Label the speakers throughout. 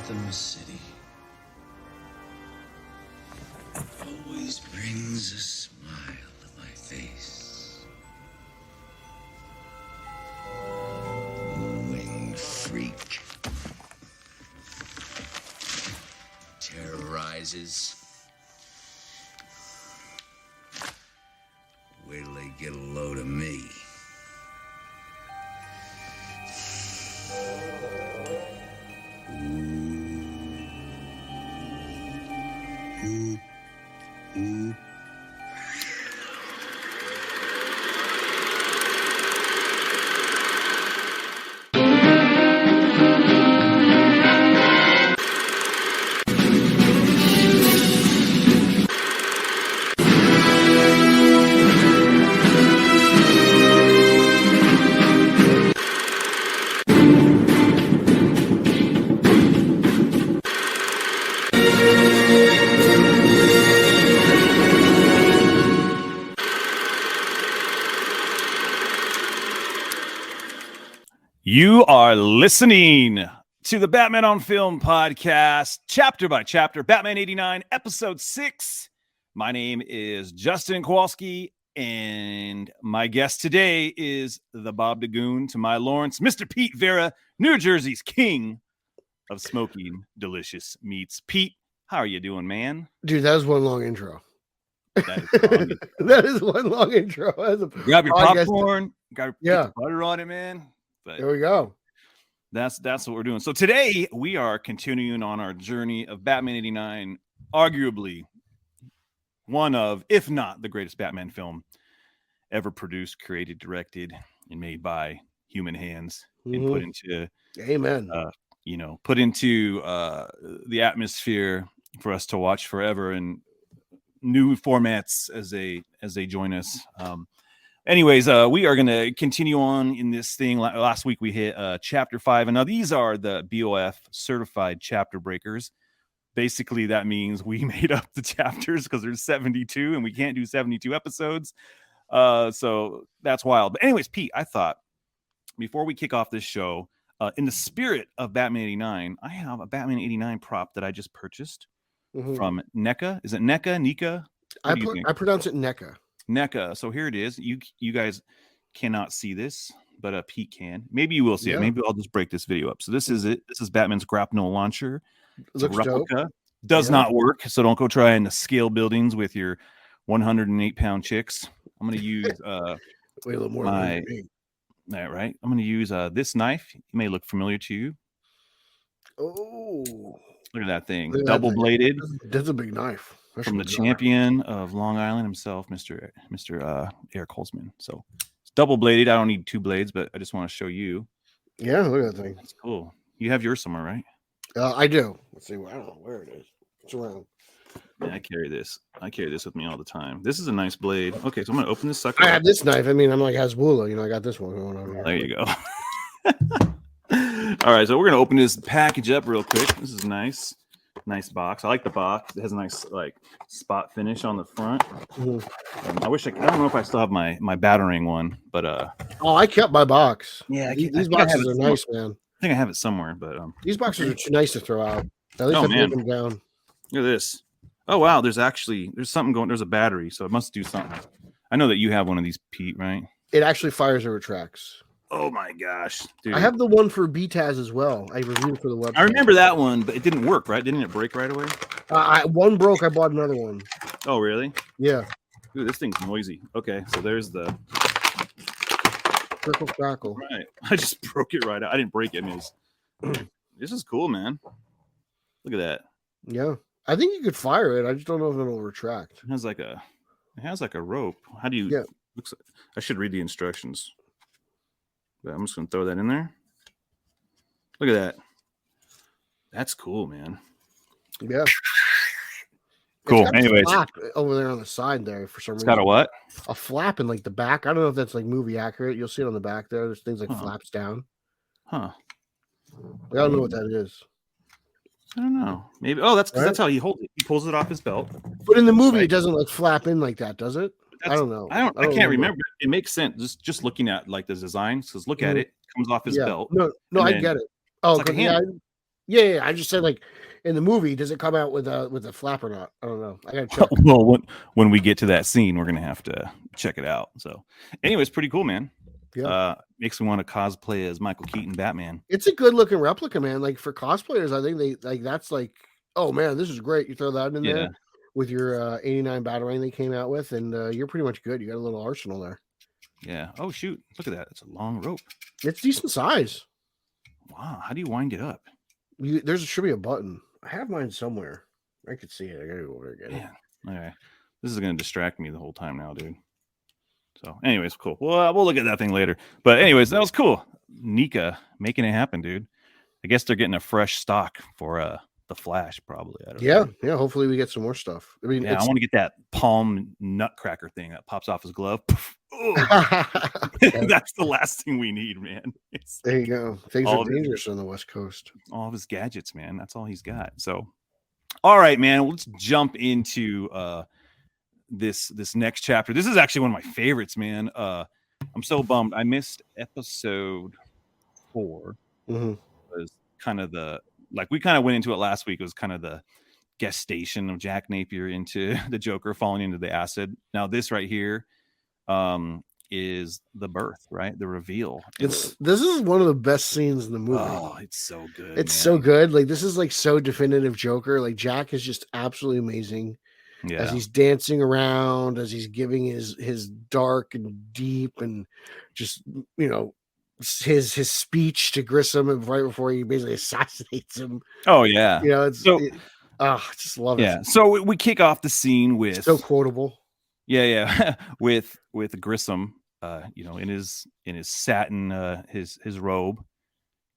Speaker 1: Gotham City always brings a smile to my face. Winged freak terrorizes. Wait till they get a load of me.
Speaker 2: You are listening to the Batman on Film podcast, chapter by chapter, Batman 89, episode 6. My name is Justin Kowalski, and my guest today is the Bob Dagoon to my Lawrence, Mr. Pete Verra, New Jersey's king of smoking delicious meats. Pete, how are you doing, man?
Speaker 3: Dude, that was one long intro.
Speaker 2: That is long.
Speaker 3: That is one long intro.
Speaker 2: Grab your popcorn, get the butter on it, man. But
Speaker 3: there we go.
Speaker 2: That's what we're doing. So today we are continuing on our journey of Batman 89, arguably one of, if not the greatest Batman film ever produced, created, directed, and made by human hands and put into put into the atmosphere for us to watch forever in new formats as they join us. Anyways, we are going to continue on in this thing. Last week we hit chapter 5, and now these are the BOF certified chapter breakers. Basically, that means we made up the chapters because there's 72, and we can't do 72 episodes. So that's wild. But anyways, Pete, I thought before we kick off this show, in the spirit of Batman 89, I have a Batman 89 prop that I just purchased from NECA. Is it NECA? Nika?
Speaker 3: I pronounce it NECA.
Speaker 2: NECA. So here it is. You guys cannot see this, but Pete can. Maybe you will see it. Maybe I'll just break this video up. So this is it. This is Batman's grapnel launcher. It's a replica. Dope. Does not work. So don't go trying to scale buildings with your 108-pound chicks. I'm going to use
Speaker 3: way a little more
Speaker 2: right. I'm going to use this knife. It may look familiar to you.
Speaker 3: Oh,
Speaker 2: look at that thing. Double bladed.
Speaker 3: That's a big knife.
Speaker 2: From the champion of Long Island himself, Mr. Eric Holzman. So it's double bladed. I don't need two blades, but I just want to show you.
Speaker 3: Yeah, look at that thing.
Speaker 2: That's cool. You have yours somewhere, right?
Speaker 3: I do. Let's see. I don't know where it is. It's around.
Speaker 2: Yeah, I carry this with me all the time. This is a nice blade. Okay, so I'm gonna open this sucker.
Speaker 3: I have this knife. I mean, I'm like Hasbulla. I got this one going on here.
Speaker 2: There you go. All right, so we're gonna open this package up real quick. This is nice. Nice box. I like the box. It has a nice spot finish on the front. I don't know if I still have my battering one, but
Speaker 3: I kept my box.
Speaker 2: Yeah,
Speaker 3: these boxes are nice, man.
Speaker 2: I think I have it somewhere, but
Speaker 3: these boxes are too nice to throw out. At least I put them down.
Speaker 2: Look at this. Oh wow, there's something going. There's a battery, so it must do something. I know that you have one of these, Pete, right?
Speaker 3: It actually fires or retracts.
Speaker 2: Oh my gosh, dude.
Speaker 3: I have the one for BTAS as well. I reviewed for the website.
Speaker 2: I remember that one, but it didn't work, right? Didn't it break right away?
Speaker 3: One broke. I bought another one.
Speaker 2: Oh, really?
Speaker 3: Yeah.
Speaker 2: Ooh, this thing's noisy. Okay, so there's the
Speaker 3: Crickle crackle.
Speaker 2: Right. I just broke it right out. I didn't break it. This is cool, man. Look at that.
Speaker 3: Yeah. I think you could fire it. I just don't know if it'll retract.
Speaker 2: It has like a rope. How do you?
Speaker 3: Yeah.
Speaker 2: Looks like, I should read the instructions. But I'm just gonna throw that in there. Look at that. That's cool, man.
Speaker 3: Yeah.
Speaker 2: Cool. Anyways,
Speaker 3: flap over there on the side there for some reason.
Speaker 2: It's got a what?
Speaker 3: A flap in like the back. I don't know if that's like movie accurate. You'll see it on the back there. There's things like flaps down.
Speaker 2: Huh.
Speaker 3: I don't know what that is.
Speaker 2: I don't know. Maybe. Oh, that's how he holds it. He pulls it off his belt.
Speaker 3: But in the movie, it doesn't like flap in like that, does it? I don't know.
Speaker 2: I can't remember. It makes sense. Just looking at like the design. Because look at it. Comes off his belt.
Speaker 3: No, I get it. Oh,
Speaker 2: like a handle.
Speaker 3: Yeah. I just said like in the movie, does it come out with a flap or not? I don't know. I gotta check.
Speaker 2: Well, when we get to that scene, we're gonna have to check it out. So, anyways, pretty cool, man.
Speaker 3: Yeah.
Speaker 2: Makes me want to cosplay as Michael Keaton Batman.
Speaker 3: It's a good looking replica, man. Like for cosplayers, I think they like that's like, oh man, this is great. You throw that in there with your 89 Batarang they came out with, and you're pretty much good. You got a little arsenal there.
Speaker 2: Yeah. Oh shoot, look at that. It's a long rope.
Speaker 3: It's decent size.
Speaker 2: Wow. How do you wind it up?
Speaker 3: There should be a button. I have mine somewhere. I could see it. I gotta go over there again.
Speaker 2: Okay. This is gonna distract me the whole time now, dude. So, anyways, cool. Well, we'll look at that thing later. But anyways, that was cool. Nika making it happen, dude. I guess they're getting a fresh stock for the Flash, probably. I don't know.
Speaker 3: Yeah. Hopefully, we get some more stuff. I mean,
Speaker 2: I want to get that palm nutcracker thing that pops off his glove. That's the last thing we need, man.
Speaker 3: There you go. Things are dangerous on the West Coast.
Speaker 2: All of his gadgets, man. That's all he's got. So, all right, man. Let's jump into this next chapter. This is actually one of my favorites, man. I'm so bummed I missed episode 4.
Speaker 3: Mm-hmm.
Speaker 2: It was kind of we kind of went into it last week. It was kind of the gestation of Jack Napier into the Joker falling into the acid. Now this right here is the birth, right? The reveal.
Speaker 3: This is one of the best scenes in the movie.
Speaker 2: Oh, it's so good.
Speaker 3: It's so good. Like this is like so definitive Joker. Like Jack is just absolutely amazing.
Speaker 2: Yeah.
Speaker 3: As he's dancing around, as he's giving his dark and deep and just his speech to Grissom right before he basically assassinates him.
Speaker 2: Oh yeah.
Speaker 3: I just love it.
Speaker 2: Yeah. So we kick off the scene with
Speaker 3: so quotable.
Speaker 2: Yeah. with Grissom, in his satin his robe.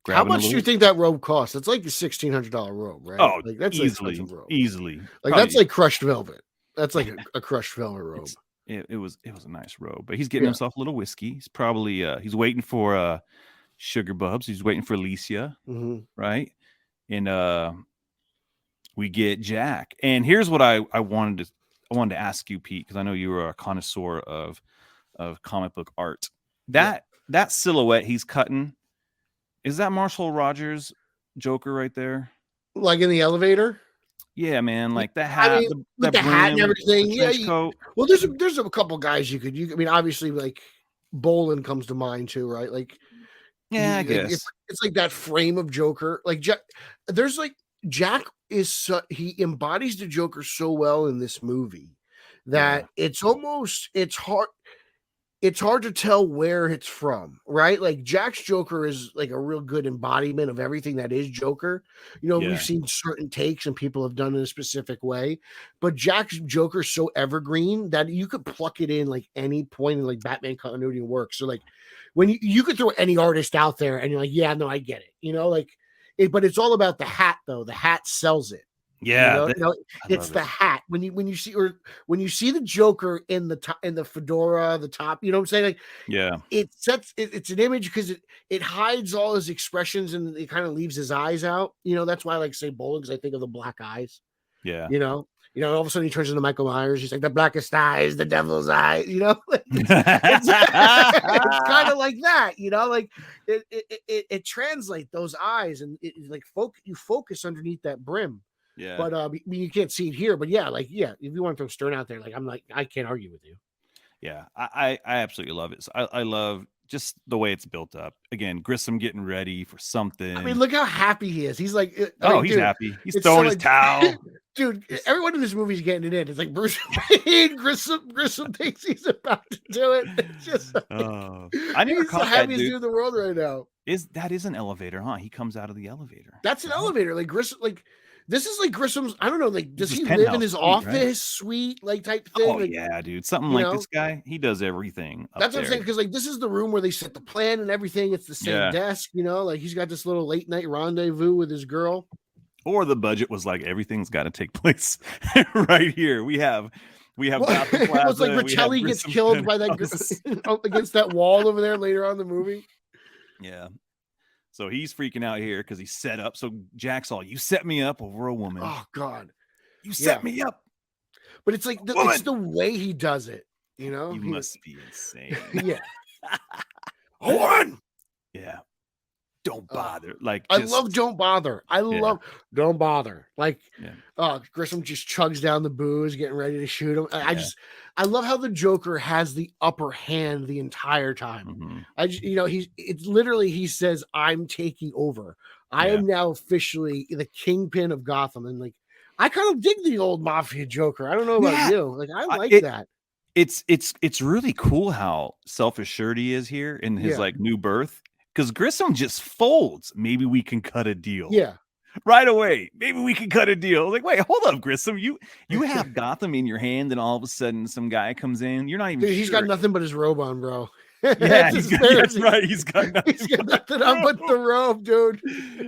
Speaker 3: How much do you think that robe costs? It's like a $1,600 robe, right?
Speaker 2: Oh,
Speaker 3: like that's
Speaker 2: easily,
Speaker 3: an expensive robe.
Speaker 2: Easily.
Speaker 3: Like
Speaker 2: Probably.
Speaker 3: that's like crushed velvet. That's like a crushed velvet robe.
Speaker 2: It was a nice robe, but he's getting himself a little whiskey. He's probably he's waiting for Sugar Bubs. He's waiting for Alicia, right? And we get Jack. And here's what I wanted to ask you, Pete, because I know you were a connoisseur of comic book art. That silhouette he's cutting, is that Marshall Rogers Joker right there?
Speaker 3: Like in the elevator?
Speaker 2: Yeah, man. Like the hat,
Speaker 3: I mean, with the hat and everything.
Speaker 2: Coat.
Speaker 3: Well, there's a couple guys you I mean, obviously, like Bolin comes to mind too, right? Like,
Speaker 2: I guess
Speaker 3: it's like that frame of Joker. Like Jack, Jack he embodies the Joker so well in this movie that it's hard to tell where it's from, right? Like Jack's Joker is like a real good embodiment of everything that is Joker. We've seen certain takes and people have done it in a specific way, but Jack's Joker is so evergreen that you could pluck it in like any point in like Batman continuity work. So like when you could throw any artist out there and you're like, yeah, no, I get it, but it's all about the hat though. The hat sells it.
Speaker 2: Yeah,
Speaker 3: it's the hat. When you see the Joker in the fedora, the top, you know what I'm saying? Like, it's an image because it hides all his expressions and it kind of leaves his eyes out. That's why I like say Bowling, because I think of the black eyes.
Speaker 2: Yeah.
Speaker 3: All of a sudden he turns into Michael Myers. He's like the blackest eyes, the devil's eyes. It's kind of like that. Like it translates those eyes and you focus underneath that brim.
Speaker 2: Yeah.
Speaker 3: But I mean, you can't see it here, but if you want to throw Stern out there, I can't argue with you.
Speaker 2: Yeah, I absolutely love it. So I love just the way it's built up. Again, Grissom getting ready for something.
Speaker 3: I mean, look how happy he is. He's like,
Speaker 2: he's happy. He's throwing his towel.
Speaker 3: Dude, everyone in this movie is getting it in. It's like Bruce Wayne, Grissom thinks he's about to do it. It's just
Speaker 2: I never
Speaker 3: he's the happiest dude in the world right now.
Speaker 2: That is an elevator, huh? He comes out of the elevator.
Speaker 3: That's an elevator. Like Grissom, this is like Grissom's. I don't know. Like, does he live in his office suite, like type thing?
Speaker 2: Oh yeah, dude. Something like this guy. He does everything.
Speaker 3: That's what I'm saying. Because this is the room where they set the plan and everything. It's the same desk. Like he's got this little late night rendezvous with his girl.
Speaker 2: Or the budget was like everything's got to take place right here. We have. It
Speaker 3: was like Richelli gets killed by that against that wall over there later on in the movie.
Speaker 2: Yeah. So he's freaking out here because he's set up. So Jack's all, you set me up over a woman.
Speaker 3: Oh, God.
Speaker 2: You set me up.
Speaker 3: But it's like, it's the way he does it, You
Speaker 2: must be insane.
Speaker 3: Yeah. A woman.
Speaker 2: Yeah. don't bother. Like,
Speaker 3: I love Don't Bother. I love Don't Bother. Like, Grissom just chugs down the booze, getting ready to shoot him. I love how the Joker has the upper hand the entire time. It's literally, he says, I'm taking over. I am now officially the kingpin of Gotham. And like, I kind of dig the old mafia Joker. I don't know about you. Like, I like that.
Speaker 2: It's really cool how self-assured he is here in his like new birth. Because Grissom just folds. Maybe we can cut a deal.
Speaker 3: Yeah.
Speaker 2: Right away. Maybe we can cut a deal. Like, wait, hold up, Grissom. You have Gotham in your hand, and all of a sudden some guy comes in. You're not even
Speaker 3: He's got nothing but his robe on, bro.
Speaker 2: Yeah, that's right. He's got
Speaker 3: nothing on but the robe, dude.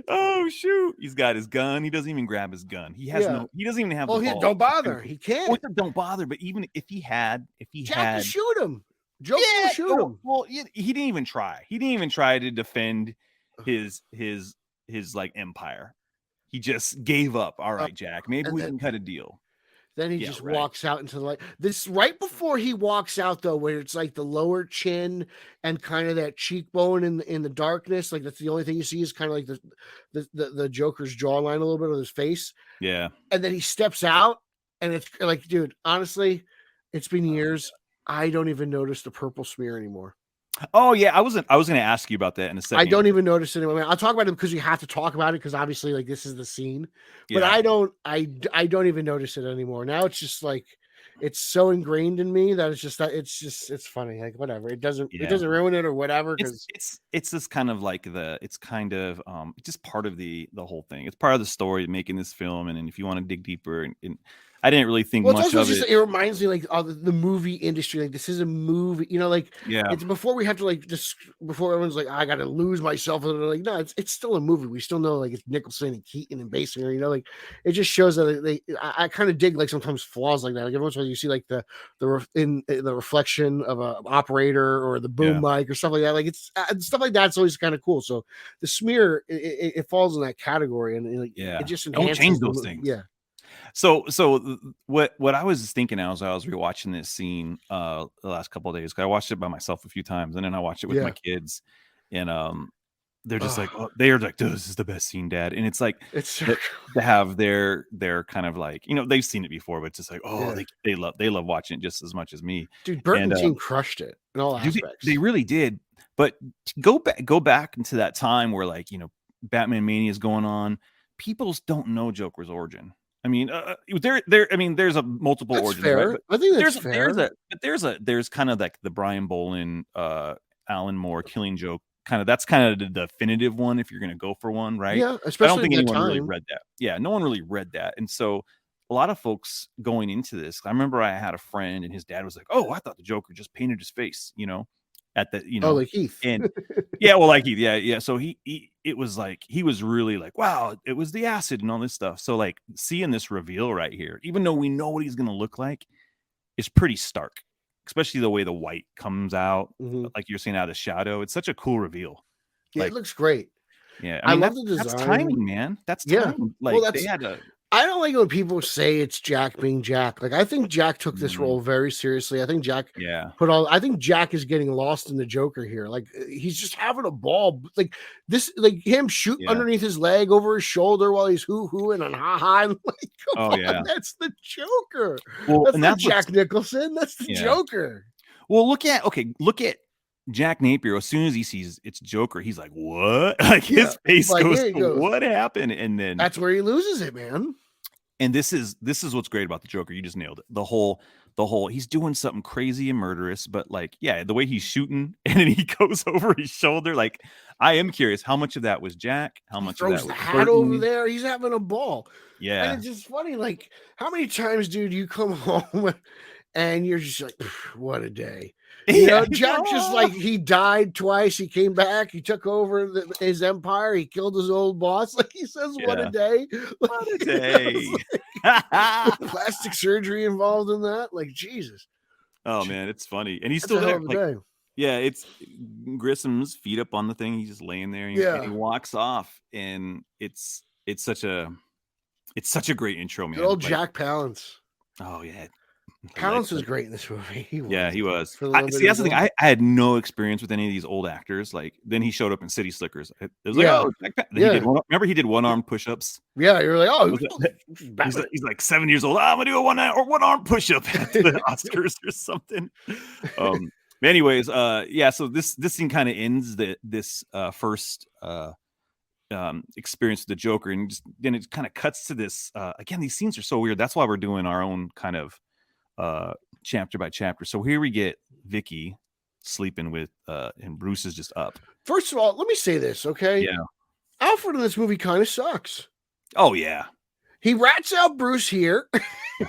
Speaker 2: Oh shoot. He's got his gun. He doesn't even grab his gun. He doesn't even have the balls.
Speaker 3: Don't bother. He can't.
Speaker 2: Don't bother. But even if he had,
Speaker 3: Jack will shoot him. Joker will shoot him.
Speaker 2: Well, he didn't even try. He didn't even try to defend his like empire. He just gave up. All right, Jack, maybe we can cut a deal.
Speaker 3: Then he just walks out into the light. This right before he walks out, though, where it's like the lower chin and kind of that cheekbone in the darkness. Like, that's the only thing you see is kind of like the Joker's jawline a little bit of his face.
Speaker 2: Yeah.
Speaker 3: And then he steps out, and it's like, dude, honestly, it's been years. I don't even notice the purple smear anymore.
Speaker 2: Oh yeah, I was going to ask you about that in a second.
Speaker 3: I don't even notice it anymore. I mean, I'll talk about it because you have to talk about it because obviously, like, this is the scene. But I don't even notice it anymore. Now it's just like it's so ingrained in me that it's funny. Like, whatever. It doesn't ruin it or whatever.
Speaker 2: It's this kind of like just part of the whole thing. It's part of the story making this film, and if you want to dig deeper and I didn't really think much of it.
Speaker 3: It reminds me like of the movie industry. Like, this is a movie, like it's before we have to like just before everyone's like, I gotta lose myself. And they're like, no, it's still a movie. We still know like it's Nicholson and Keaton and Basinger. Like it just shows that I kind of dig like sometimes flaws like that. Like every once in a while you see like the reflection of a operator or the boom mic or stuff like that. Like it's stuff like that's always kind of cool. So the smear it falls in that category and it just enhances.
Speaker 2: Don't change those things.
Speaker 3: Yeah.
Speaker 2: So what I was thinking now as I was rewatching this scene the last couple of days, because I watched it by myself a few times and then I watched it with my kids, and they're just like, oh, they are like, this is the best scene, Dad. And it's like to have their kind of like, they've seen it before, but it's just like, they love watching it just as much as me.
Speaker 3: Dude, Burton team crushed it in all aspects.
Speaker 2: They really did. But go back into that time where like, Batman Mania is going on. People don't know Joker's origin. I mean, there's a multiple origins.
Speaker 3: Fair.
Speaker 2: Right?
Speaker 3: I think that's fair.
Speaker 2: There's kind of like the Brian Bolin, Alan Moore Killing Joke. That's kind of the definitive one if you're going to go for one, right?
Speaker 3: Yeah, especially
Speaker 2: I don't think anyone really read that. Yeah, no one really read that, and so a lot of folks going into this. I remember I had a friend, and his dad was like, "Oh, I thought the Joker just painted his face," at the
Speaker 3: like Heath,
Speaker 2: and like Heath, yeah. So it was like he was really like, wow, it was the acid and all this stuff. So like seeing this reveal right here, even though we know what he's gonna look like, is pretty stark, especially the way the white comes out, like you're saying, out of the shadow. It's such a cool reveal.
Speaker 3: Yeah, it looks great.
Speaker 2: Yeah,
Speaker 3: I love the design.
Speaker 2: That's timing, man. That's timing. Like they had to.
Speaker 3: I don't like when people say it's Jack being Jack. Like, I think Jack took this role very seriously. I think Jack I think Jack is getting lost in the Joker here. Like, he's just having a ball. Like this, like him shoot underneath his leg over his shoulder while he's hoo-hooing and ha-ha. Like, come on, that's the Joker. Well, that's not Jack Nicholson. That's the Joker.
Speaker 2: Well, look at Jack Napier. As soon as he sees it's Joker, he's like, what? Like his face goes, what happened? And then
Speaker 3: that's where he loses it, man.
Speaker 2: And this is what's great about the Joker. You just nailed it. The whole he's doing something crazy and murderous, but like, the way he's shooting and then he goes over his shoulder. Like, I am curious how much of that was Jack, how much of that was
Speaker 3: the hat over there. He's having a ball.
Speaker 2: Yeah.
Speaker 3: And it's just funny. Like, how many times, dude, you come home and you're just like, what a day. Jack just like he died twice. He came back. He took over his empire. He killed his old boss. Like he says, "What a day!
Speaker 2: What a day!"
Speaker 3: Plastic surgery involved in that. Like Jesus.
Speaker 2: Oh man, it's funny, and he's still there. Like, it's Grissom's feet up on the thing. He's just laying there. And he walks off, and it's such a great intro, man.
Speaker 3: Good old Jack Palance.
Speaker 2: Oh yeah.
Speaker 3: Palance was great in this movie. He
Speaker 2: was.
Speaker 3: For the little bit
Speaker 2: See,
Speaker 3: he
Speaker 2: that's the
Speaker 3: was
Speaker 2: thing.
Speaker 3: in.
Speaker 2: I had no experience with any of these old actors. Like, then he showed up in City Slickers. It was like,
Speaker 3: Yeah.
Speaker 2: oh,
Speaker 3: Yeah.
Speaker 2: he did one. Remember, he did one-arm push-ups.
Speaker 3: Yeah, you're like, oh,
Speaker 2: He's like 7 years old. I'm gonna do a one-arm push-up at the Oscars or something. Anyways, yeah. So this scene kind of ends this first experience with the Joker, and then it kind of cuts to this. Again, these scenes are so weird. That's why we're doing our own kind of chapter by chapter. So here we get Vicky sleeping with and Bruce is just up.
Speaker 3: First of all, let me say this, okay?
Speaker 2: Yeah.
Speaker 3: Alfred in this movie kind of sucks.
Speaker 2: Oh yeah.
Speaker 3: He rats out Bruce here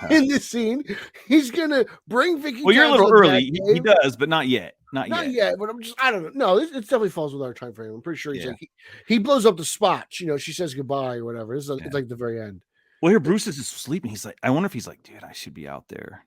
Speaker 3: in this scene. He's gonna bring Vicky.
Speaker 2: Well, you're a
Speaker 3: down to
Speaker 2: little
Speaker 3: the
Speaker 2: early. He does, but not yet. Not yet.
Speaker 3: But I don't know. No, it definitely falls with our time frame. I'm pretty sure he's
Speaker 2: Yeah.
Speaker 3: like he blows up the spot. You know, she says goodbye or whatever. It's
Speaker 2: Yeah.
Speaker 3: like the very end.
Speaker 2: Well, here Bruce is just sleeping. He's like, I wonder if he's like, dude, I should be out there.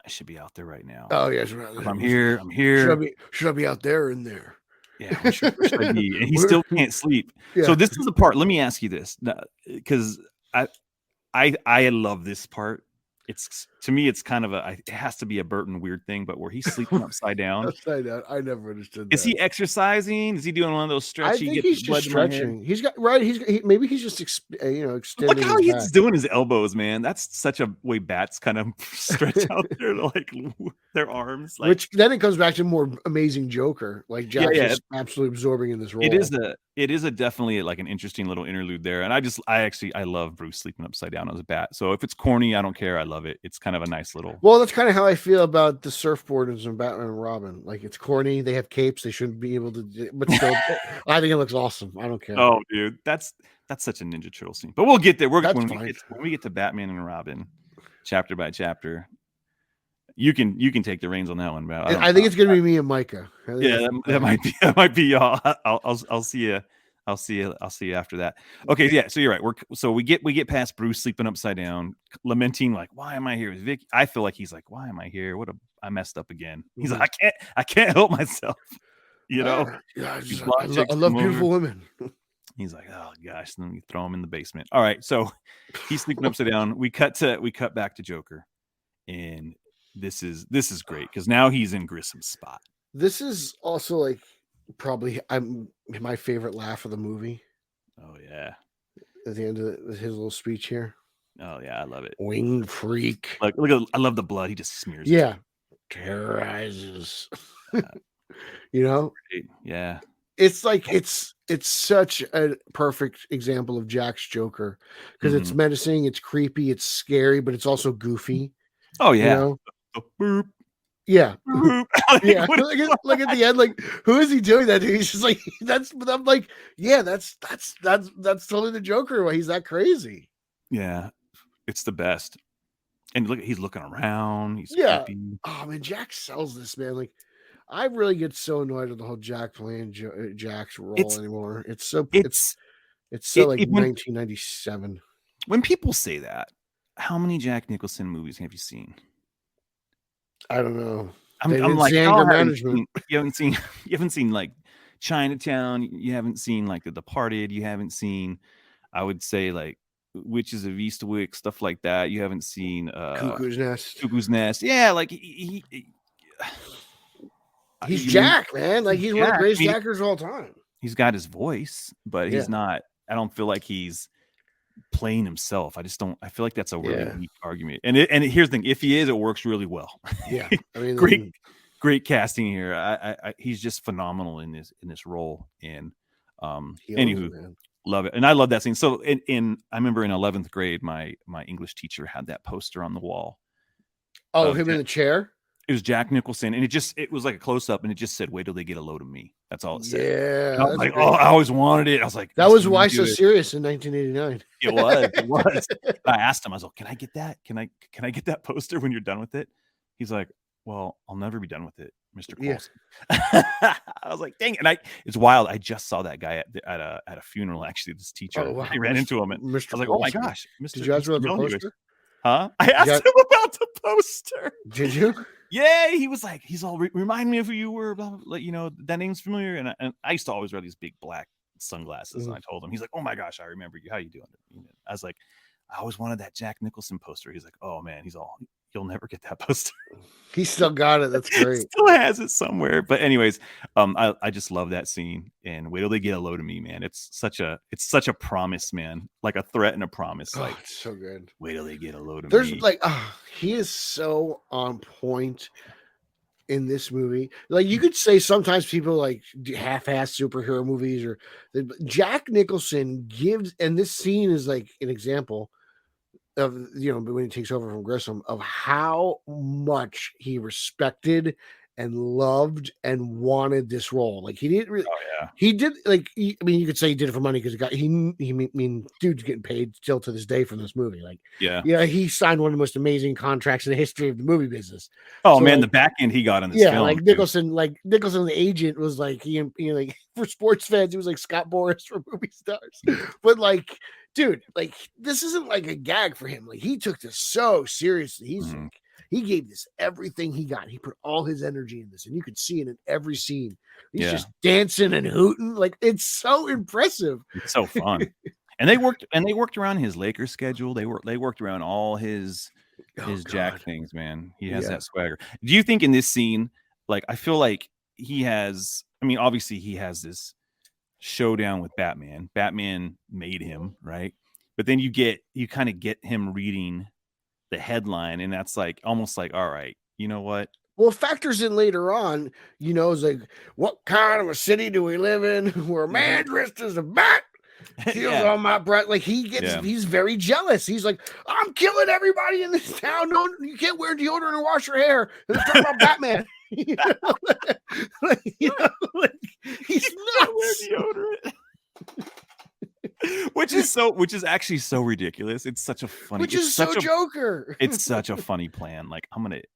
Speaker 2: I should be out there right now.
Speaker 3: Oh yeah,
Speaker 2: I'm here. I'm here.
Speaker 3: Should I be out there or in there?
Speaker 2: Yeah, where should I be? And he still can't sleep.
Speaker 3: Yeah.
Speaker 2: So this is the part. Let me ask you this, because I love this part. It's to me, it's kind of it has to be a Burton weird thing, but where he's sleeping upside down.
Speaker 3: Upside down. I never understood that.
Speaker 2: Is he exercising? Is he doing one of those stretchy?
Speaker 3: I think he's just stretching. He's got right. Maybe he's just extending.
Speaker 2: Look how
Speaker 3: his
Speaker 2: he's
Speaker 3: back.
Speaker 2: doing his elbows, man. That's such a way bats kind of stretch out there, like their arms. Like,
Speaker 3: which then it comes back to more amazing Joker, like Jack's just absolutely absorbing in this role.
Speaker 2: It is a definitely like an interesting little interlude there, and I love Bruce sleeping upside down as a bat. So if it's corny, I don't care. I love it. It's kind of a nice little.
Speaker 3: Well, that's kind of how I feel about the surfboarders in Batman and Robin. Like it's corny. They have capes. They shouldn't be able to, but still, I think it looks awesome. I don't care.
Speaker 2: Oh, dude, that's such a Ninja Turtle scene. But we'll get there. When we get to Batman and Robin, chapter by chapter. You can take the reins on that one, but
Speaker 3: I think it's gonna be me and Micah.
Speaker 2: Yeah, that might be y'all. I'll see you. I'll see you after that. Okay, yeah. So you're right. We get past Bruce sleeping upside down, lamenting like, "Why am I here with Vicky?" I feel like he's like, "Why am I here? I messed up again." He's like, "I can't help myself." You know.
Speaker 3: Yeah, I love beautiful women.
Speaker 2: He's like, "Oh gosh," and then we throw him in the basement. All right, so he's sleeping upside down. We cut back to Joker, and this is great because now he's in Grissom's spot.
Speaker 3: This is also like probably my favorite laugh of the movie.
Speaker 2: Oh yeah,
Speaker 3: at the end of his little speech here.
Speaker 2: Oh yeah, I love it.
Speaker 3: Winged freak.
Speaker 2: Like look, I love the blood. He just smears.
Speaker 3: Yeah, terrorizes. You know.
Speaker 2: Yeah.
Speaker 3: It's like it's such a perfect example of Jack's Joker because it's menacing, it's creepy, it's scary, but it's also goofy.
Speaker 2: Oh yeah.
Speaker 3: You know?
Speaker 2: Boop.
Speaker 3: Yeah.
Speaker 2: Boop.
Speaker 3: Yeah. Look at the end, like who is he doing that to? He's just like I'm like, yeah, that's totally the Joker. He's that crazy.
Speaker 2: Yeah. It's the best. And look, he's looking around. He's
Speaker 3: creepy. Oh man, Jack sells this, man. Like I really get so annoyed with the whole Jack playing Jack's role anymore. It's so like 1997.
Speaker 2: When people say that, how many Jack Nicholson movies have you seen?
Speaker 3: I don't know.
Speaker 2: I'm like,
Speaker 3: anger management.
Speaker 2: You haven't seen like Chinatown. You haven't seen like The Departed. You haven't seen, I would say, like Witches of Eastwick, stuff like that. You haven't seen
Speaker 3: Cuckoo's Nest.
Speaker 2: Cuckoo's Nest. Yeah, like
Speaker 3: he's Jack, man. Like he's one of the greatest actors of all time.
Speaker 2: He's got his voice, but he's not. I don't feel like he's playing himself. I just don't. I feel like that's a really weak argument. And here's the thing: if he is, it works really well.
Speaker 3: Yeah, I mean,
Speaker 2: great casting here. He's just phenomenal in this role. And anywho, love it. And I love that scene. So I remember in 11th grade, my English teacher had that poster on the wall.
Speaker 3: Oh, him in the chair.
Speaker 2: It was Jack Nicholson, and it was like a close up, and it just said, "Wait till they get a load of me." That's all it said.
Speaker 3: Yeah,
Speaker 2: I was like, "Oh, I always wanted it." I was like,
Speaker 3: "That was Why So Serious" in 1989.
Speaker 2: It was. I asked him, I was like, "Can I get that? Can I get that poster when you're done with it?" He's like, "Well, I'll never be done with it, Mr. Kowalski." Yeah. I was like, "Dang it!" And it's wild. I just saw that guy at a funeral. Actually, this teacher.
Speaker 3: Oh, wow.
Speaker 2: I ran into him, and Mr. I was like,
Speaker 3: Kowalski.
Speaker 2: "Oh my gosh, Mr.
Speaker 3: Did you ask about the poster?
Speaker 2: Huh? I asked him about the poster.
Speaker 3: Did you?
Speaker 2: Yeah, he was like, he's all remind me of who you were, blah, blah, blah, you know, that name's familiar. And I used to always wear these big black sunglasses. And I told him, he's like, "Oh my gosh, I remember you. How you doing?" I was like, "I always wanted that Jack Nicholson poster." He's like, "Oh man," he's all, you'll never get that poster.
Speaker 3: He still got it. That's great.
Speaker 2: Still has it somewhere. But anyways, I just love that scene. And wait till they get a load of me, man. It's such a promise, man. Like a threat and a promise. Like
Speaker 3: It's so good.
Speaker 2: Wait till they get a load of
Speaker 3: There's
Speaker 2: me.
Speaker 3: like he is so on point in this movie. Like you could say sometimes people like half-ass superhero movies, or Jack Nicholson gives, and this scene is like an example of, when he takes over from Grissom, of how much he respected and loved and wanted this role. Like he didn't really, he did like, you could say he did it for money because dude's getting paid still to this day from this movie. Like, he signed one of the most amazing contracts in the history of the movie business.
Speaker 2: Oh, so, man, the back end he got on this film.
Speaker 3: Like Nicholson, the agent was like, like for sports fans, he was like Scott Boras for movie stars. But like, dude, like this isn't like a gag for him. Like he took this so seriously. He's like, he gave this everything he got. He put all his energy in this, and you could see it in every scene. He's just dancing and hooting. Like it's so impressive.
Speaker 2: It's so fun. And they worked around his Lakers schedule. They worked around all his Jack things, man. He has that swagger. Do you think in this scene, like I feel like he has, obviously he has this showdown with Batman. Batman made him, right? But then you kind of get him reading the headline, and that's like almost like, all right, you know what?
Speaker 3: Well, it factors in later on, it's like, what kind of a city do we live in where a man dressed as a bat steals all my breath? Like he's very jealous. He's like, I'm killing everybody in this town. No, you can't wear deodorant or wash your hair. And it's talking about Batman. He's not
Speaker 2: wear deodorant. Which is actually so ridiculous. It's such a funny,
Speaker 3: Joker.
Speaker 2: It's such a funny plan. Like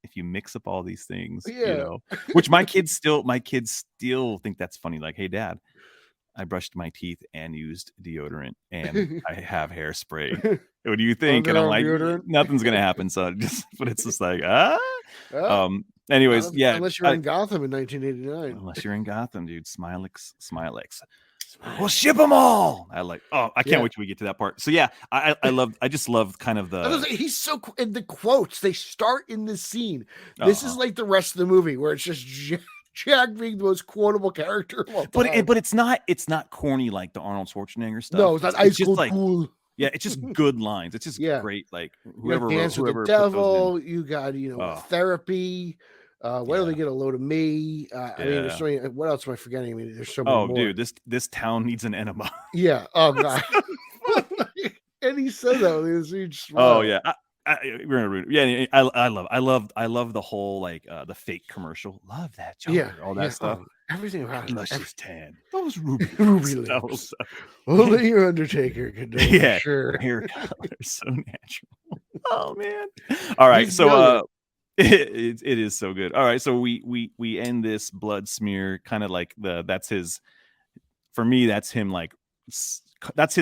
Speaker 2: if you mix up all these things, which my kids still think that's funny. Like, hey Dad, I brushed my teeth and used deodorant and I have hairspray. What do you think? And I'm like, nothing's going to happen. So it's just like, anyways,
Speaker 3: unless you're in Gotham in 1989.
Speaker 2: Unless you're in Gotham, dude, Smilex. We'll ship them all. I can't wait till we get to that part. So I just love kind of
Speaker 3: he's so, and the quotes, they start in this scene. This is like the rest of the movie where it's just Jack being the most quotable character of all time.
Speaker 2: But it's not corny like the Arnold Schwarzenegger stuff.
Speaker 3: No, it's not ice cold
Speaker 2: like,
Speaker 3: cool.
Speaker 2: Yeah, it's just good lines. It's just great. Like whoever
Speaker 3: Dance with the Devil, you got Therapy. Why do they get a load of me? There's so many, what else am I forgetting? There's so many more.
Speaker 2: Dude, this town needs an enema.
Speaker 3: Yeah. Oh god. And he said that with his huge smile.
Speaker 2: Oh yeah. We're gonna ruin it. Yeah, I love the whole like the fake commercial. Love that Joker, all that stuff.
Speaker 3: Everything about it.
Speaker 2: She's tan. Those ruby
Speaker 3: lips. Only your Undertaker could do.
Speaker 2: Yeah,
Speaker 3: sure.
Speaker 2: Hair color so natural. Oh man. All right, so it is so good. All right, so we end this blood smear kind of like that's his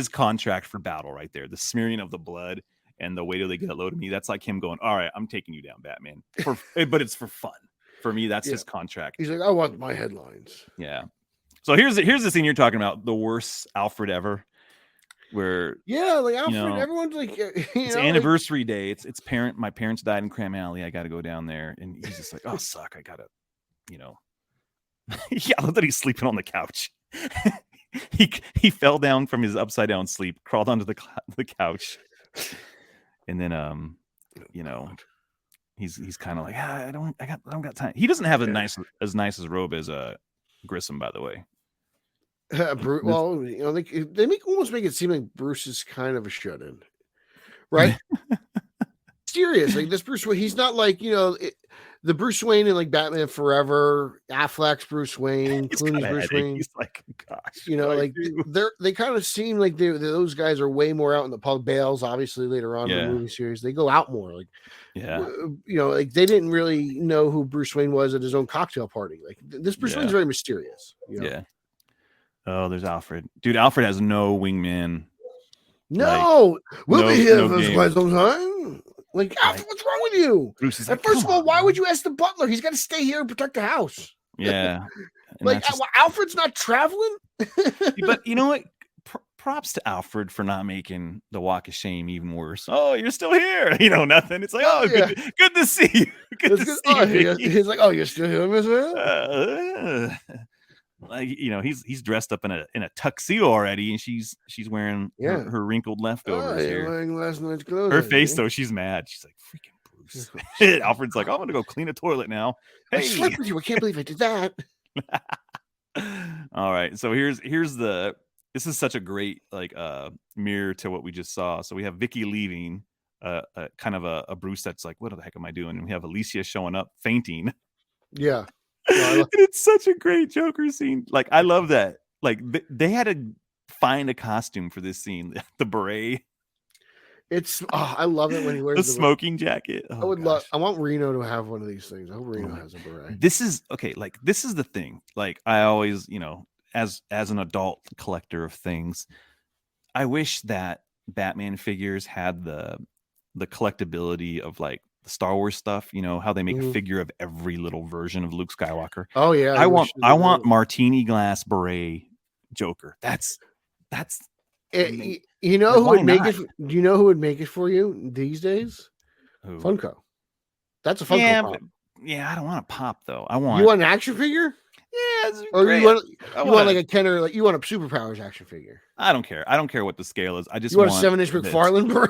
Speaker 2: contract for battle right there. The smearing of the blood and the way till they get a load of me. That's like him going, all right, I'm taking you down, Batman. But it's for fun. For me, that's his contract.
Speaker 3: He's like, I want my headlines.
Speaker 2: Yeah. So here's the scene you're talking about, the worst Alfred ever. Where
Speaker 3: like Alfred, everyone's like,
Speaker 2: it's anniversary day. It's my parents died in Cram Alley. I got to go down there, and he's just like, oh, suck. I gotta, I love that he's sleeping on the couch. he fell down from his upside down sleep, crawled onto the couch, and then he's kind of like, I don't got time. He doesn't have as nice a robe as Grissom, by the way.
Speaker 3: Well, they almost make it seem like Bruce is kind of a shut-in, right? Serious, like this Bruce Wayne, he's not like the Bruce Wayne in like Batman Forever, Affleck's Bruce Wayne, Clooney's Bruce Wayne.
Speaker 2: He's like, gosh,
Speaker 3: they kind of seem like those guys are way more out in the public. Bales, obviously, later on in the movie series, they go out more. Like, like they didn't really know who Bruce Wayne was at his own cocktail party. Like this Bruce Wayne's very mysterious.
Speaker 2: Yeah. Oh, there's Alfred. Dude, Alfred has no wingman.
Speaker 3: No, we'll be here for quite some time. Like, Alfred, what's wrong with you?
Speaker 2: Bruce is
Speaker 3: and first of all, why would you ask the butler? He's got to stay here and protect the house.
Speaker 2: Yeah.
Speaker 3: Like, Alfred's not traveling.
Speaker 2: But you know what? props to Alfred for not making the walk of shame even worse. Oh, you're still here. Nothing. It's like, good to see you. Good to see you.
Speaker 3: He's like, oh, you're still here, Miss Verra?
Speaker 2: Like, he's dressed up in a tuxedo already, and she's wearing her wrinkled leftovers here.
Speaker 3: Wearing last night's clothes.
Speaker 2: Her face though, she's mad. She's like, freaking Bruce. Alfred's like, I'm gonna go clean a toilet now. Hey,
Speaker 3: I slept with you. I can't believe I did that.
Speaker 2: All right, so here's this is such a great mirror to what we just saw. So we have Vicky leaving, kind of a Bruce that's like, what the heck am I doing? And we have Alicia showing up fainting.
Speaker 3: Yeah.
Speaker 2: And it's such a great Joker scene. Like, I love that. Like, they had to find a costume for this scene. The beret.
Speaker 3: I love it when he wears
Speaker 2: the smoking jacket. Oh,
Speaker 3: I want Reno to have one of these things. I hope Reno has a beret.
Speaker 2: This is okay. Like, this is the thing. Like, I always, as an adult collector of things, I wish that Batman figures had the collectability of like the Star Wars stuff. How they make a figure of every little version of Luke Skywalker.
Speaker 3: Oh yeah,
Speaker 2: I want martini glass beret Joker. That's
Speaker 3: it, who would make it? Do you know who would make it for you these days?
Speaker 2: Who?
Speaker 3: Funko. That's a Funko pop.
Speaker 2: I don't want a pop though.
Speaker 3: You want an action figure?
Speaker 2: Yeah,
Speaker 3: or great. you want like a Kenner, like you want a Superpowers action figure.
Speaker 2: I don't care. I don't care what the scale is. I just
Speaker 3: want a 7-inch McFarlane beret.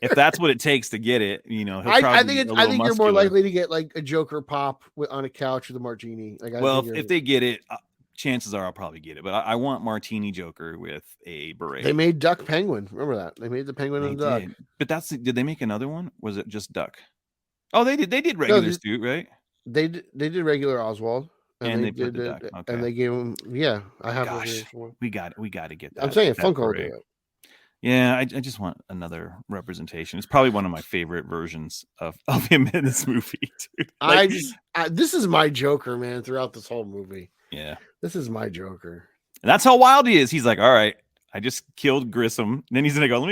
Speaker 2: If that's what it takes to get it,
Speaker 3: I think you're more likely to get like a Joker pop on a couch with a martini. Like,
Speaker 2: if they get it, chances are I'll probably get it. But I want Martini Joker with a beret.
Speaker 3: They made Duck Penguin. Remember that? They made the Penguin and the Duck.
Speaker 2: But did they make another one? Was it just Duck? Oh, they did. They did regular suit, right?
Speaker 3: They did regular Oswald.
Speaker 2: And they put the Duck. Okay.
Speaker 3: And they gave him. Yeah, I have.
Speaker 2: Gosh, we got to get that.
Speaker 3: I'm saying Funko will do it.
Speaker 2: Yeah, I just want another representation. It's probably one of my favorite versions of him in this movie, dude. Like,
Speaker 3: this is my Joker, man, throughout this whole movie.
Speaker 2: Yeah.
Speaker 3: This is my Joker.
Speaker 2: And that's how wild he is. He's like, all right, I just killed Grissom. And then he's going to go, let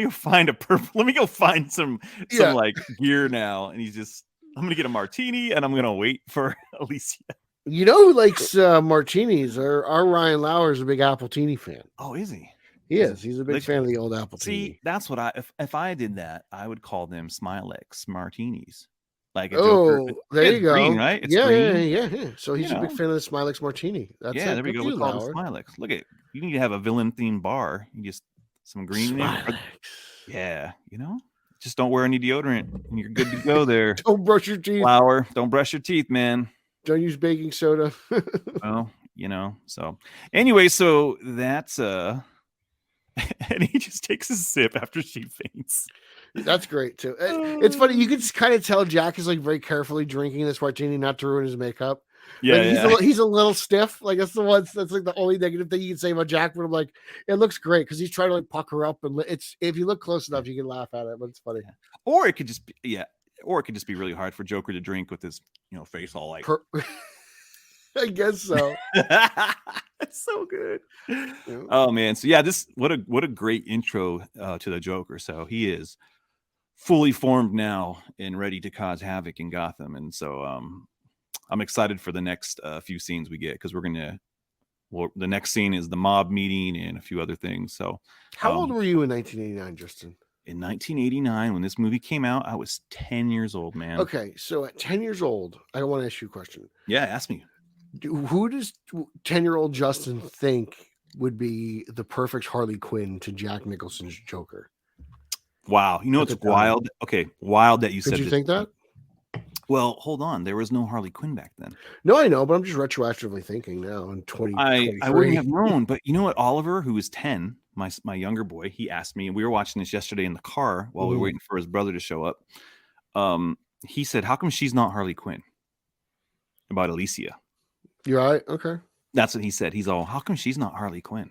Speaker 2: me go find some like gear now. And I'm going to get a martini and I'm going to wait for Alicia.
Speaker 3: You know who likes martinis? Our Ryan Lauer is a big Appletini fan.
Speaker 2: Oh, is he?
Speaker 3: He is. He's a big fan of the old Appletini.
Speaker 2: See, that's what if I did that, I would call them Smilex martinis. Like a Joker.
Speaker 3: There you go.
Speaker 2: Green, right? It's green.
Speaker 3: Yeah. So he's a big fan of the Smilex martini.
Speaker 2: There we go. We call it Smilex. Look at you need to have a villain themed bar. You just some green in there. Yeah, just don't wear any deodorant and you're good to go there.
Speaker 3: Don't brush your teeth.
Speaker 2: Flour. Don't brush your teeth, man.
Speaker 3: Don't use baking soda.
Speaker 2: Well, so anyway, so that's and he just takes a sip after she faints.
Speaker 3: That's great too. It's funny. You can just kind of tell Jack is like very carefully drinking this martini, not to ruin his makeup.
Speaker 2: Yeah,
Speaker 3: he's a little stiff. Like that's like the only negative thing you can say about Jack. But I'm like, it looks great because he's trying to like pucker up, and if you look close enough, you can laugh at it. But it's funny.
Speaker 2: Or it could just be really hard for Joker to drink with his face all like.
Speaker 3: I guess so.
Speaker 2: It's so good. Yeah. Oh man, so yeah, what a great intro to the Joker. So he is fully formed now and ready to cause havoc in Gotham, and so I'm excited for the next few scenes we get because the next scene is the mob meeting and a few other things. So,
Speaker 3: how old were you in 1989, Justin?
Speaker 2: In 1989, when this movie came out, I was 10 years old, man.
Speaker 3: Okay, so at 10 years old, I want to ask you a question.
Speaker 2: Yeah, ask me.
Speaker 3: Who does 10-year-old Justin think would be the perfect Harley Quinn to Jack Nicholson's Joker?
Speaker 2: Wow. It's wild. Okay, wild that you said
Speaker 3: this. Did you think that?
Speaker 2: Well, hold on. There was no Harley Quinn back then.
Speaker 3: No, I know, but I'm just retroactively thinking now in 2023.
Speaker 2: I wouldn't have known, but you know what? Oliver, who is 10, my younger boy, he asked me, and we were watching this yesterday in the car while we were waiting for his brother to show up. He said, how come she's not Harley Quinn? About Alicia.
Speaker 3: You're right. Okay.
Speaker 2: That's what he said. He's all, how come she's not Harley Quinn?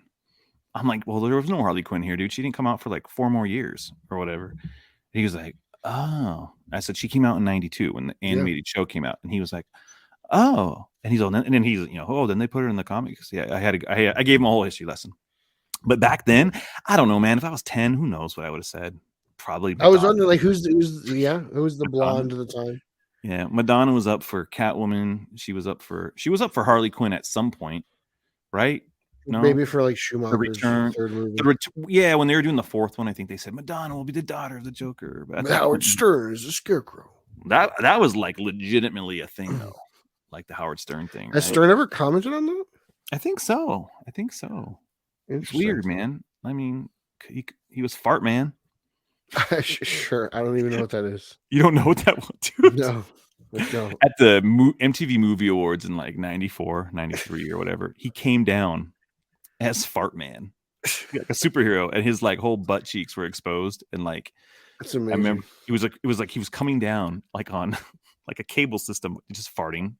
Speaker 2: I'm like, well, there was no Harley Quinn here, dude. She didn't come out for like 4 more years or whatever. He was like, oh. I said, she came out in 92 when the animated show came out. And he was like, oh. And he's all, and then he's, then they put her in the comics. Yeah, I gave him a whole history lesson. But back then, I don't know, man. If I was 10, who knows what I would have said? Probably.
Speaker 3: I was wondering, like, who's the blonde at the time?
Speaker 2: Yeah, Madonna was up for Catwoman. She was up for Harley Quinn at some point, right? No,
Speaker 3: maybe for like
Speaker 2: the
Speaker 3: Schumacher's
Speaker 2: return.
Speaker 3: third movie.
Speaker 2: Yeah, when they were doing the fourth one, I think they said Madonna will be the daughter of the Joker. But at that
Speaker 3: Howard
Speaker 2: point,
Speaker 3: Stern is a scarecrow.
Speaker 2: that was like legitimately a thing though, like the Howard Stern thing.
Speaker 3: Has
Speaker 2: Right?
Speaker 3: Stern ever commented on that?
Speaker 2: I think so. It's weird, man. I mean, he was Fart Man.
Speaker 3: Sure. I don't even know what that is.
Speaker 2: You don't know what that was, dude?
Speaker 3: No. No.
Speaker 2: At the MTV Movie Awards in like 94, 93 or whatever, he came down as Fart Man, like a superhero, and his like whole butt cheeks were exposed, and like
Speaker 3: That's amazing.
Speaker 2: I remember it was like he was coming down like on like a cable system, just farting,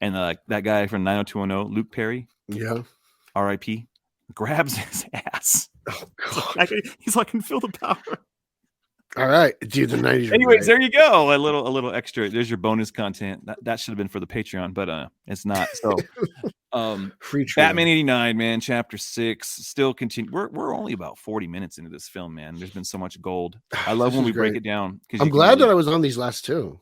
Speaker 2: and that guy from 90210, Luke Perry,
Speaker 3: Yeah.
Speaker 2: R.I.P., grabs his ass.
Speaker 3: Oh God.
Speaker 2: He's like, I can feel the power.
Speaker 3: All right, dude. The 90s.
Speaker 2: Anyways, there you go. A little extra. There's your bonus content. That should have been for the Patreon, but it's not. So,
Speaker 3: Free
Speaker 2: Batman 89, man, chapter 6 still continue. We're only about 40 minutes into this film, man. There's been so much gold. I love when we break it down.
Speaker 3: I'm glad that I was on these last two.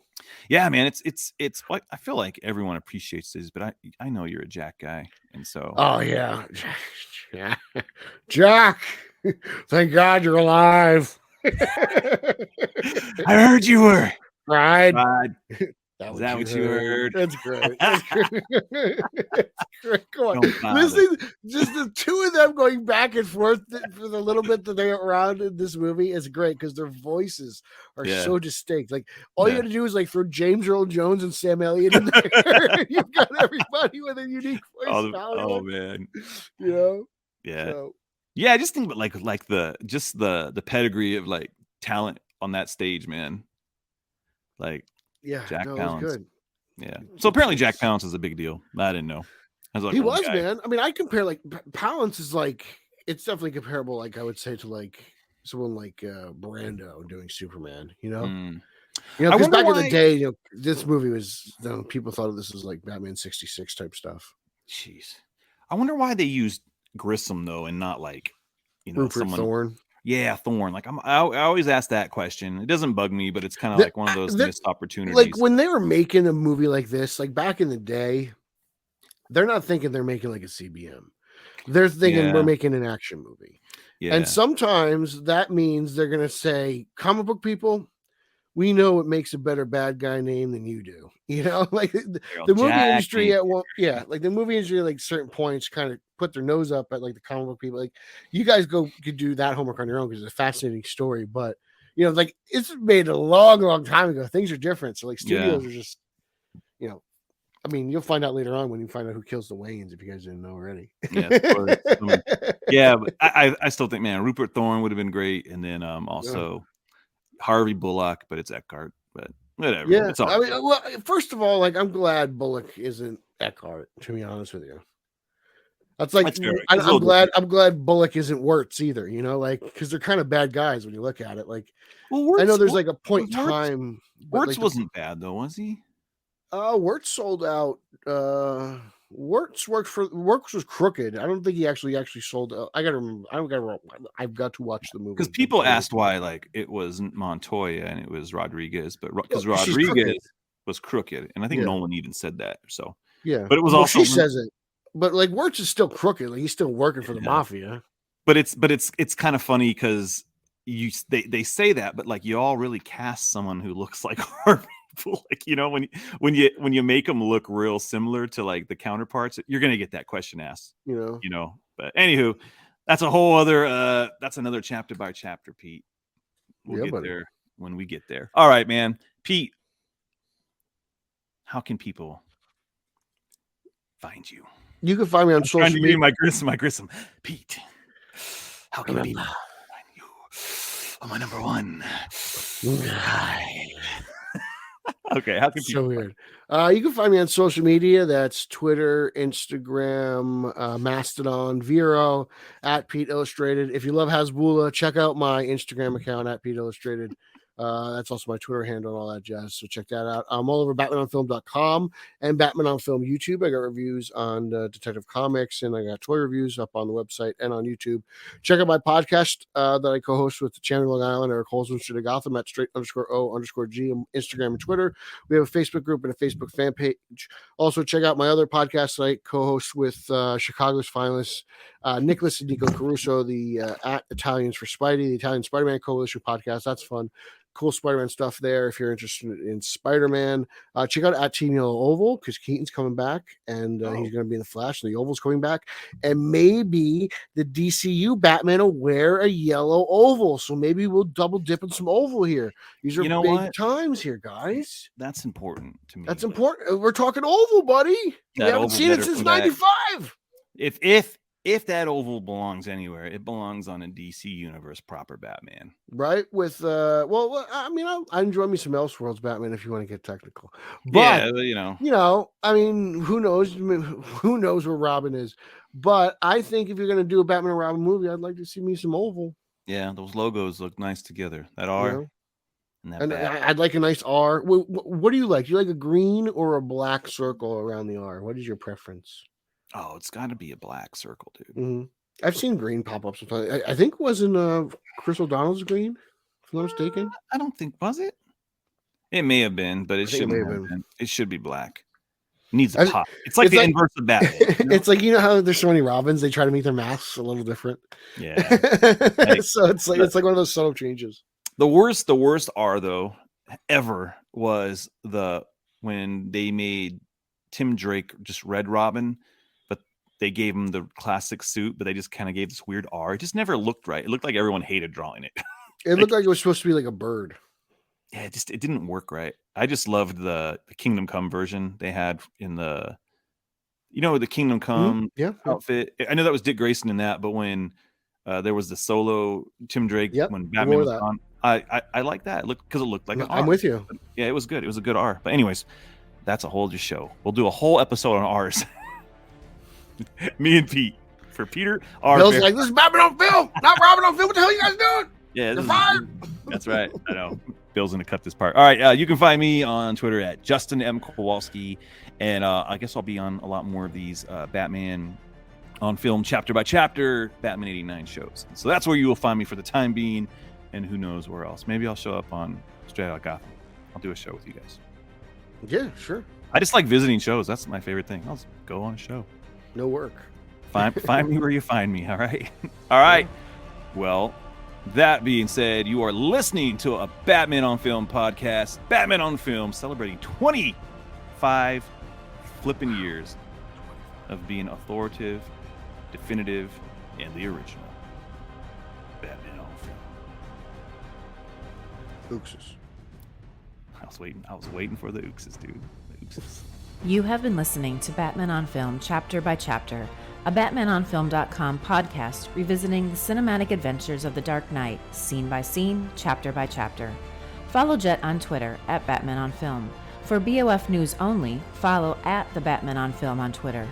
Speaker 2: Yeah, man. It's like I feel like everyone appreciates this, but I know you're a Jack guy, and so.
Speaker 3: Oh yeah, Jack. Thank God you're alive.
Speaker 2: I heard you were
Speaker 3: right.
Speaker 2: Is that what you heard?
Speaker 3: That's great. That's great. That's great. Come on.
Speaker 2: Don't
Speaker 3: Listen, just the two of them going back and forth for the little bit that they're around in this movie is great because their voices are so distinct. Like all you got to do is like throw James Earl Jones and Sam Elliott in there. You've got everybody with a unique voice.
Speaker 2: Oh man.
Speaker 3: You know?
Speaker 2: Yeah.
Speaker 3: So,
Speaker 2: yeah, I just think about like the pedigree of like talent on that stage, man. Like Jack Palance.
Speaker 3: Was good.
Speaker 2: Yeah. So apparently Jack Palance is a big deal. I didn't know.
Speaker 3: He was, man. I mean, I compare like Palance is like it's definitely comparable. Like I would say to like someone like Brando doing Superman. You know, because back in the day, this movie was people thought of this as like Batman 66 type stuff.
Speaker 2: Jeez, I wonder why they used Grissom though, and not like
Speaker 3: Rupert Thorne.
Speaker 2: Yeah, Thorne. Like I always ask that question. It doesn't bug me, but it's kind of like one of those missed opportunities.
Speaker 3: Like when they were making a movie like this, like back in the day, they're not thinking they're making like a CBM. They're thinking we're making an action movie. Yeah. And sometimes that means they're gonna say, comic book people, we know what makes a better bad guy name than you do. Like the movie industry like the movie industry, like certain points kind of put their nose up at like the comic book people. Like you guys could do that homework on your own because it's a fascinating story. But like it's made a long time ago. Things are different. So like studios are just, I mean, you'll find out later on when you find out who kills the Wayans if you guys didn't know already.
Speaker 2: Yeah, but I still think, man, Rupert Thorne would have been great, and then also Harvey Bullock, but it's Eckhart. But whatever.
Speaker 3: Yeah,
Speaker 2: it's all
Speaker 3: I mean, well, first of all, like I'm glad Bullock isn't Eckhart. To be honest with you, that's like I'm glad Bullock isn't Wirtz either. Like because they're kind of bad guys when you look at it. Like, I know there's like a point in time.
Speaker 2: Wirtz wasn't bad though, was he?
Speaker 3: Wirtz sold out. Wirtz was crooked. I don't think he actually sold out. I've got to watch the movie
Speaker 2: because people asked why like it wasn't Montoya and it was Rodriguez, but because Rodriguez was crooked, and I think Nolan even said that. So but it was also
Speaker 3: she says it. But like Wirtz is still crooked. Like he's still working for the mafia.
Speaker 2: But it's kind of funny because they say that, but like you all really cast someone who looks like Harvey. Like when you make them look real similar to like the counterparts, you're gonna get that question asked. But anywho, that's a whole other that's another chapter by chapter, Pete. We'll get there when we get there. All right, man. Pete, how can people find you?
Speaker 3: You can find me on social media.
Speaker 2: My Grissom. Pete, how can people find you? I'm my number one. Okay, how can people?
Speaker 3: So weird. You can find me on social media. That's Twitter, Instagram, Mastodon, Vero, at Pete Illustrated. If you love Hasbulla, check out my Instagram account at Pete Illustrated. That's also my Twitter handle and all that jazz. So check that out. I'm all over BatmanOnFilm.com and Batman on Film YouTube. I got reviews on Detective Comics, and I got toy reviews up on the website and on YouTube. Check out my podcast that I co-host with the Chandler Long Island, Eric Holzman, Street of Gotham at straight_O_G on Instagram and Twitter. We have a Facebook group and a Facebook fan page. Also, check out my other podcast that I co-host with Chicago's Finest Nicholas and Nico Caruso, the at Italians for Spidey, the Italian Spider-Man Coalition podcast. That's fun. Cool Spider-Man stuff there. If you're interested in Spider-Man, check out at Team Yellow Oval because Keaton's coming back and he's going to be in the Flash, and the Oval's coming back. And maybe the DCU Batman will wear a yellow oval. So maybe we'll double dip in some oval here. These are big times here, guys.
Speaker 2: That's important to me.
Speaker 3: That's important. We're talking oval, buddy. We haven't seen it since '95.
Speaker 2: If that oval belongs anywhere, it belongs on a DC Universe proper Batman.
Speaker 3: Right? With I mean, I enjoy me some Elseworlds Batman if you want to get technical. But I mean, who knows? Who knows where Robin is? But I think if you're going to do a Batman and Robin movie, I'd like to see me some oval.
Speaker 2: Yeah, those logos look nice together. That R
Speaker 3: and I'd like a nice R. What do you like? Do you like a green or a black circle around the R? What is your preference?
Speaker 2: Oh, it's got to be a black circle, dude.
Speaker 3: Mm-hmm. I've seen green pop up sometimes. I think it wasn't Chris O'Donnell's green, if I'm not mistaken.
Speaker 2: I don't think, was it? It may have been, but it shouldn't have been. It should be black. It needs a pop. It's like the inverse of Batman. You know?
Speaker 3: It's like, how there's so many Robins, they try to make their masks a little different.
Speaker 2: Yeah.
Speaker 3: So it's like one of those subtle changes.
Speaker 2: The worst are though ever was when they made Tim Drake just Red Robin, but they gave him the classic suit, but they just kind of gave this weird R. It just never looked right. It looked like everyone hated drawing it.
Speaker 3: It looked like it was supposed to be like a bird.
Speaker 2: Yeah, it didn't work right. I just loved the Kingdom Come version they had in the Kingdom Come outfit. I know that was Dick Grayson in that, but when there was the solo Tim Drake when Batman was on, I like that. It looked like an R.
Speaker 3: I'm with you.
Speaker 2: Yeah, it was good. It was a good R. But anyways, that's a whole show. We'll do a whole episode on R's. Me and Pete. For Peter,
Speaker 3: Bill's like, this is Batman on film, not Robin on film. What the hell you guys doing?
Speaker 2: Yeah,
Speaker 3: you're fired.
Speaker 2: That's right. I know. Bill's gonna cut this part. All right, you can find me on Twitter at Justin M. Kowalski, and I guess I'll be on a lot more of these Batman on film chapter by chapter Batman '89 shows. So that's where you will find me for the time being, and who knows where else. Maybe I'll show up on Straight Outta Gotham. I'll do a show with you guys.
Speaker 3: Yeah, sure.
Speaker 2: I just like visiting shows. That's my favorite thing. I'll just go on a show.
Speaker 3: No work.
Speaker 2: Find me where you find me. All right. All right. Well, that being said, you are listening to a Batman on Film podcast. Batman on Film, celebrating 25 flipping years of being authoritative, definitive, and the original Batman on Film.
Speaker 3: Ookses.
Speaker 2: I was waiting for the ookses, dude. The ookses.
Speaker 4: You have been listening to Batman on Film, Chapter by Chapter, a BatmanOnFilm.com podcast revisiting the cinematic adventures of the Dark Knight, scene by scene, chapter by chapter. Follow Jet on Twitter at Batman on Film. For BOF news only, follow at the Batman on Film on Twitter.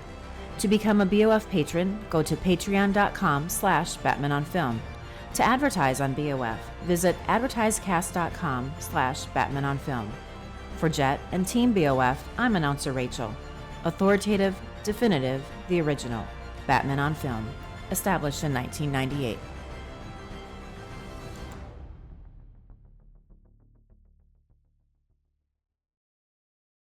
Speaker 4: To become a BOF patron, go to patreon.com/BatmanOnFilm. To advertise on BOF, visit advertisecast.com/BatmanOnFilm. For Jet and Team BOF, I'm announcer Rachel. Authoritative, definitive, the original. Batman on Film. Established in 1998.